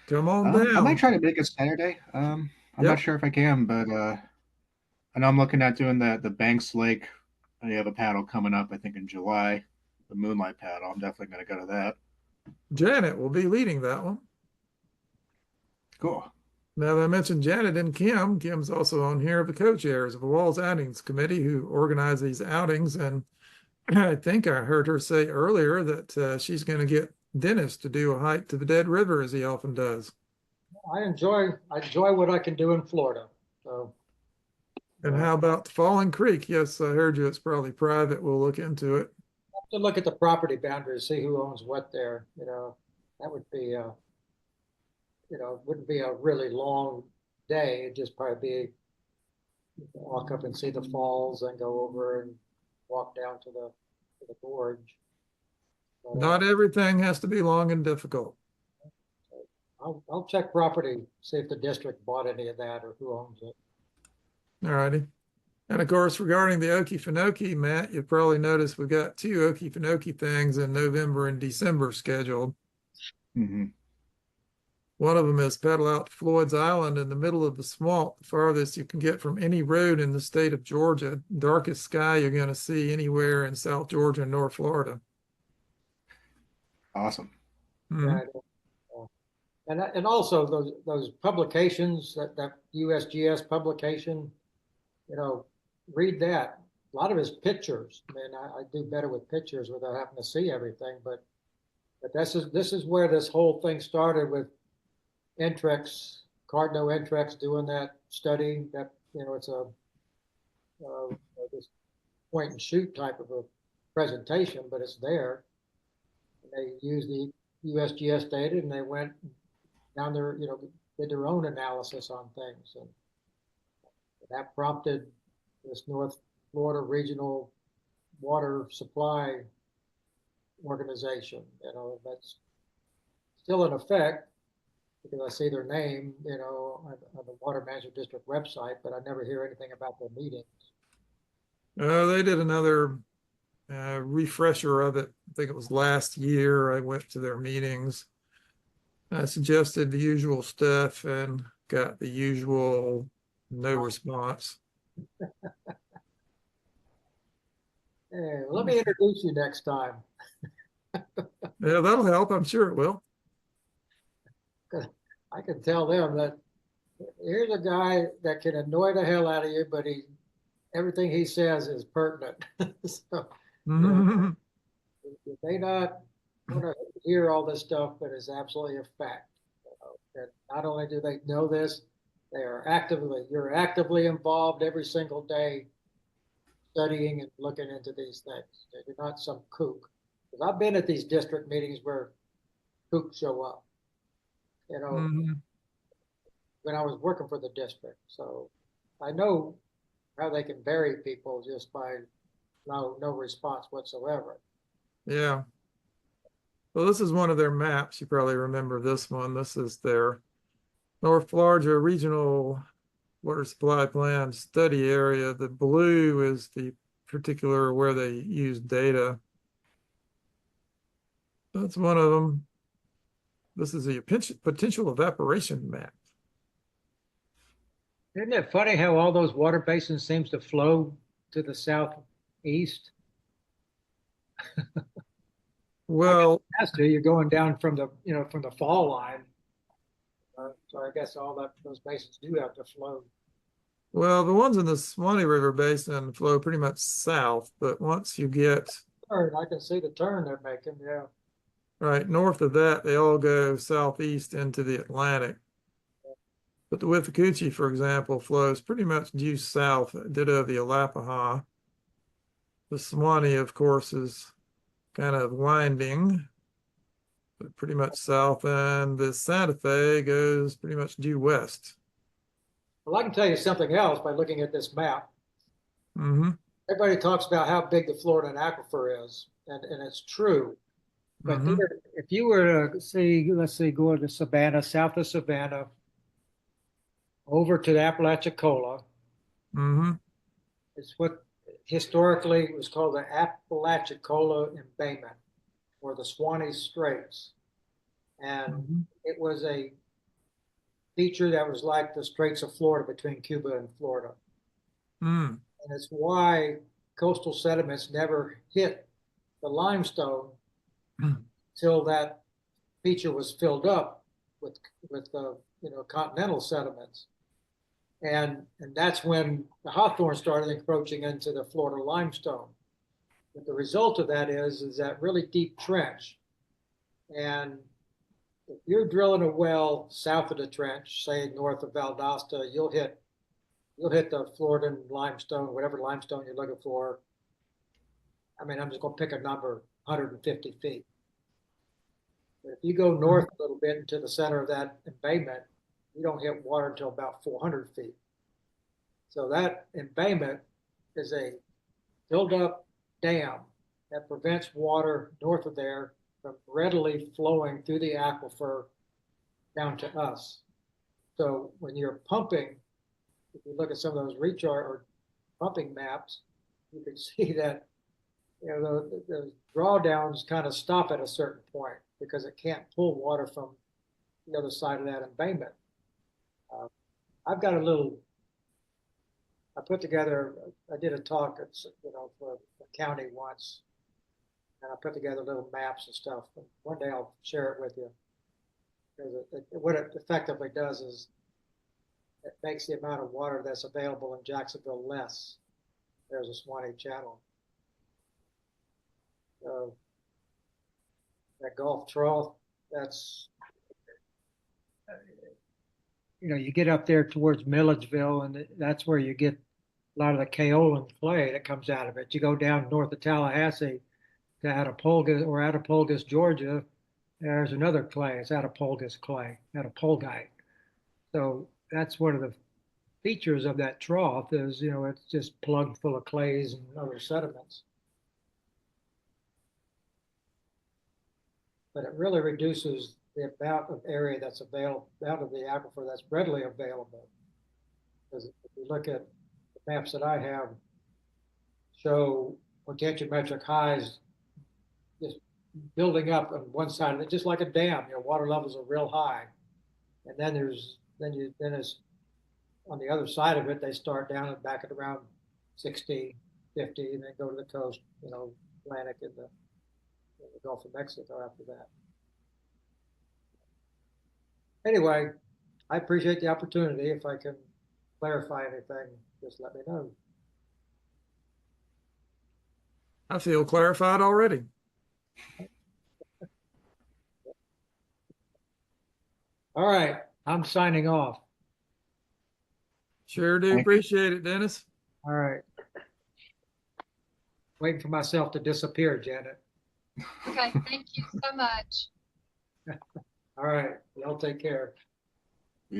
Come on I might down. try to make it Saturday. I'm not Yep. sure if I can, but I know I'm looking at doing the Banks Lake. You have a paddle coming up, I think in July, the Moonlight paddle. I'm definitely going to go to that. Janet will be leading that one. Cool. Now that I mentioned Janet and Kim, Kim's also on here, the co-chairs of the WWALS Outings Committee who organize these outings. And I think I heard her say earlier that she's going to get Dennis to do a hike to the Dead River as he often does. I enjoy what I can do in Florida. So And how about the Falling Creek? Yes, I heard you. It's probably private. We'll look into it. to look at the property boundaries, see who owns what there, that would be, wouldn't be a really long day. It'd just probably be walk up and see the falls and go over and walk down to the gorge. But, Not everything has to be long and difficult. I'll check property, see if the district bought any of that or who owns it. All righty. And of course, regarding the Okefenokee, Matt, you've probably noticed we've got 2 Okefenokee things in November and December scheduled. Mm-hmm. One of them is Paddle Out to Floyd's Island in the middle of the swamp, the farthest you can get from any road in the state of Georgia. Darkest sky you're going to see anywhere in South Georgia and North Florida. Awesome. Mhm. And also those publications, that USGS publication, read that. A lot of his pictures. I mean, I do better with pictures without having to see everything. But this is where this whole thing started with Entrex, Cardinal Entrex doing that study. That it's a this point and shoot type of a presentation, but it's there. And they use the USGS data, and they went down there, did their own analysis on things, and that prompted this North Florida Regional Water Supply Organization. That's still in effect because I see their name, on the Water Management District website, but I never hear anything about their meetings. They did another refresher of it. I think it was last year. I went to their meetings. I suggested the usual stuff and got the usual no response. Hey, let me introduce you next time. Yeah, that'll help. I'm sure it will. I can tell them that here's a guy that can annoy the hell out of you, but everything he says is pertinent. So Mhm. you may not want to hear all this stuff, but it's absolutely a fact. And not only do they know this, you're actively involved every single day studying and looking into these things. You're not some kook. Because I've been at these district meetings where kooks show up, Mhm. when I was working for the district. So I know how they can bury people just by no response whatsoever. Yeah. Well, this is one of their maps. You probably remember this one. This is their North Florida Regional Water Supply Plan study area. The blue is the particular where they use data. That's one of them. This is a potential evaporation map. Isn't it funny how all those water basins seems to flow to the southeast? Well, Has to. You're going down from the fall line. So I guess those basins do have to flow. well, the ones in the Swanee River Basin flow pretty much south, but once you get I can see the turn they're making. Yeah. right north of that, they all go southeast into the Atlantic. But the Withlacoochee, for example, flows pretty much due south, ditto the Alapaha. The Swanee, of course, is kind of winding, but pretty much south, and the Santa Fe goes pretty much due west. Well, I can tell you something else by looking at this map. Mm-hmm. Everybody talks about how big the Florida aquifer is, and it's true. But Mm-hmm. if you were to see, let's say, go to Savannah, south of Savannah, over to the Apalachicola, Mm-hmm. it's what historically was called the Apalachicola embayment, or the Swanee Straits. And Mm-hmm. it was a feature that was like the Straits of Florida between Cuba and Florida. Mm. And it's why coastal sediments never hit the limestone till that feature was filled up with continental sediments. And that's when the Hawthorne started encroaching into the Florida limestone. But the result of that is that really deep trench. And if you're drilling a well south of the trench, say north of Valdosta, you'll hit the Floridan limestone, whatever limestone you're looking for. I mean, I'm just gonna pick a number, 150 feet. But if you go north a little bit into the center of that embayment, you don't hit water until about 400 feet. So that embayment is a filled up dam that prevents water north of there from readily flowing through the aquifer down to us. So when you're pumping, if you look at some of those recharge or pumping maps, you can see that the drawdowns kind of stop at a certain point because it can't pull water from the other side of that embayment. I've got I put together, I did a talk at, for the county once, and I put together little maps and stuff. And one day I'll share it with you. Because what it effectively does is it makes the amount of water that's available in Jacksonville less. There's a Swanee Channel. So that Gulf Trough, that's, you get up there towards Milledgeville, and that's where you get a lot of the kaolin clay that comes out of it. You go down north of Tallahassee to Attapulgis, Georgia, there's another clay. It's Attapulgis clay, Attapulgite. So that's one of the features of that trough is, it's just plugged full of clays and other sediments. But it really reduces the amount of area that's available out of the aquifer that's readily available. Because if you look at the maps that I have, show potentiometric highs just building up on one side of it, just like a dam. Water levels are real high, and then it's on the other side of it. They start down and back at around 60, 50, and then go to the coast. Atlantic and the Gulf of Mexico after that. Anyway, I appreciate the opportunity. If I can clarify anything, just let me know. I feel clarified already. All right, I'm signing off. Sure do appreciate it, Dennis. All right. Waiting for myself to disappear, Janet. Okay, thank you so much. All right, y'all take care.